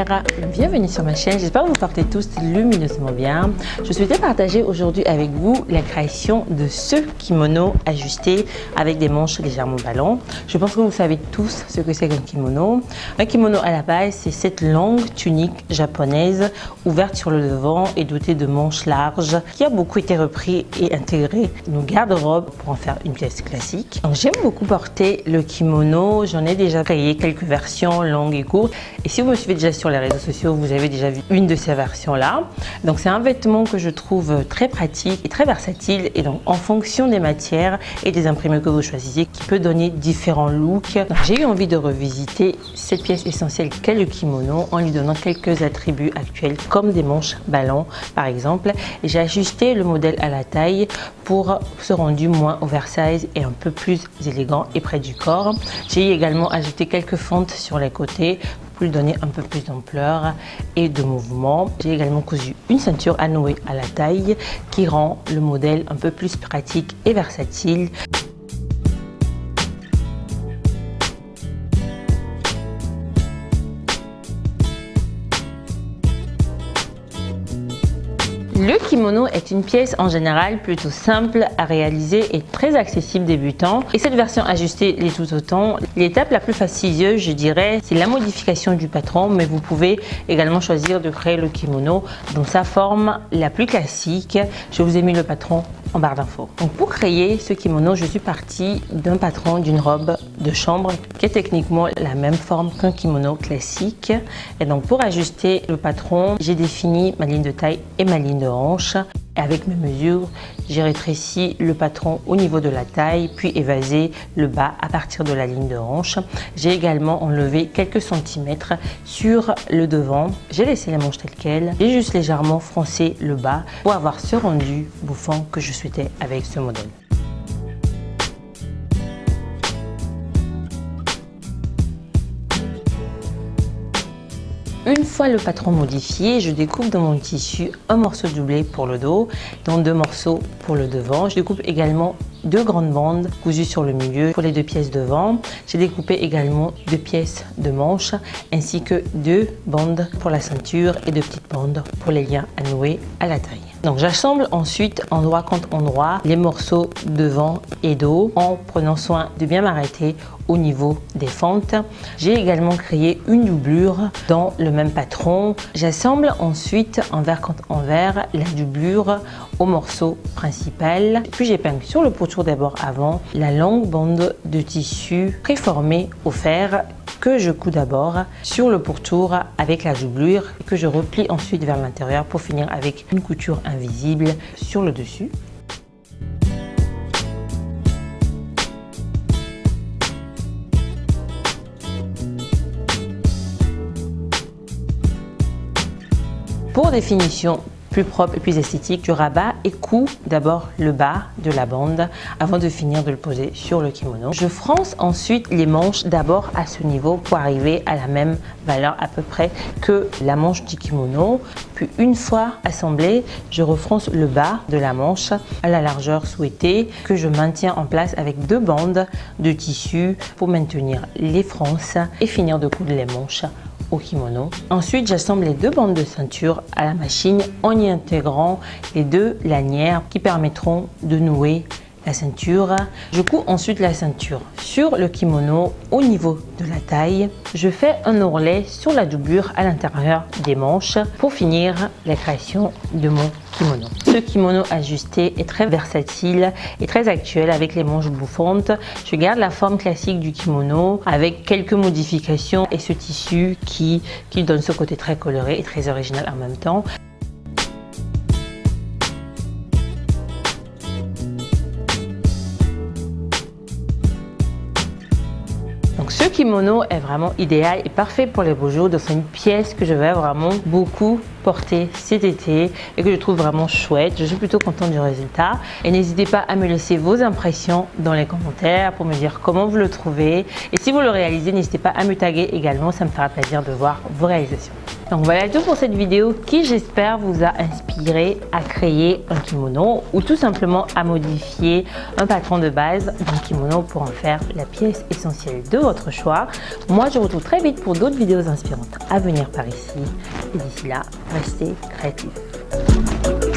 chers, bienvenue sur ma chaîne, j'espère que vous portez tous lumineusement bien. Je souhaitais partager aujourd'hui avec vous la création de ce kimono ajusté avec des manches légèrement ballons. Je pense que vous savez tous ce que c'est qu'un kimono. Un kimono à la base, c'est cette longue tunique japonaise ouverte sur le devant et dotée de manches larges qui a beaucoup été repris et intégré nos garde-robes pour en faire une pièce classique. J'aime beaucoup porter le kimono, j'en ai déjà créé quelques versions longues et courtes. Et si vous me suivez déjà sur les réseaux sociaux, vous avez déjà vu une de ces versions-là. Donc c'est un vêtement que je trouve très pratique et très versatile. Et donc en fonction des matières et des imprimés que vous choisissez, qui peut donner différents looks. J'ai eu envie de revisiter cette pièce essentielle qu'est le kimono en lui donnant quelques attributs actuels comme des manches ballons par exemple. Et j'ai ajusté le modèle à la taille pour ce rendu moins oversize et un peu plus élégant et près du corps. J'ai également ajouté quelques fentes sur les côtés pour lui donner un peu plus d'ampleur et de mouvement. J'ai également cousu une ceinture à nouer à la taille qui rend le modèle un peu plus pratique et versatile. Le kimono est une pièce en général plutôt simple à réaliser et très accessible débutant. Et cette version ajustée l'est tout autant. L'étape la plus fastidieuse, je dirais, c'est la modification du patron, mais vous pouvez également choisir de créer le kimono dans sa forme la plus classique. Je vous ai mis le patron en barre d'infos. Donc pour créer ce kimono, je suis partie d'un patron d'une robe de chambre qui est techniquement la même forme qu'un kimono classique. Et donc pour ajuster le patron, j'ai défini ma ligne de taille et ma ligne de hanche. Et avec mes mesures, j'ai rétréci le patron au niveau de la taille, puis évasé le bas à partir de la ligne de hanche. J'ai également enlevé quelques centimètres sur le devant. J'ai laissé les manches telles quelles. J'ai juste légèrement froncé le bas pour avoir ce rendu bouffant que je souhaitais avec ce modèle. Une fois le patron modifié, je découpe dans mon tissu un morceau doublé pour le dos, dont 2 morceaux pour le devant. Je découpe également 2 grandes bandes cousues sur le milieu pour les 2 pièces devant. J'ai découpé également 2 pièces de manches ainsi que 2 bandes pour la ceinture et 2 petites bandes pour les liens à nouer à la taille. Donc j'assemble ensuite endroit contre endroit les morceaux devant et dos en prenant soin de bien m'arrêter au niveau des fentes. J'ai également créé une doublure dans le même patron. J'assemble ensuite envers contre envers la doublure au morceau principal. Puis j'épingle sur le pourtour des bords avant la longue bande de tissu préformée au fer que je couds d'abord sur le pourtour avec la doublure et que je replie ensuite vers l'intérieur pour finir avec une couture invisible sur le dessus. Pour définition plus propre et plus esthétique, je rabats et couds d'abord le bas de la bande avant de finir de le poser sur le kimono. Je fronce ensuite les manches d'abord à ce niveau pour arriver à la même valeur à peu près que la manche du kimono. Puis une fois assemblée, je refronce le bas de la manche à la largeur souhaitée que je maintiens en place avec 2 bandes de tissu pour maintenir les fronces et finir de coudre les manches au kimono. Ensuite, j'assemble les 2 bandes de ceinture à la machine en y intégrant les 2 lanières qui permettront de nouer la ceinture. Je couds ensuite la ceinture sur le kimono au niveau de la taille. Je fais un ourlet sur la doublure à l'intérieur des manches pour finir la création de mon kimono. Ce kimono ajusté est très versatile et très actuel avec les manches bouffantes. Je garde la forme classique du kimono avec quelques modifications et ce tissu qui donne ce côté très coloré et très original en même temps. Donc ce kimono est vraiment idéal et parfait pour les beaux jours. C'est une pièce que je vais vraiment beaucoup porter cet été et que je trouve vraiment chouette. Je suis plutôt contente du résultat. Et n'hésitez pas à me laisser vos impressions dans les commentaires pour me dire comment vous le trouvez. Et si vous le réalisez, n'hésitez pas à me taguer également. Ça me fera plaisir de voir vos réalisations. Donc voilà tout pour cette vidéo qui, j'espère, vous a inspiré à créer un kimono ou tout simplement à modifier un patron de base d'un kimono pour en faire la pièce essentielle de votre choix. Moi, je vous retrouve très vite pour d'autres vidéos inspirantes à venir par ici. Et d'ici là, restez créatifs.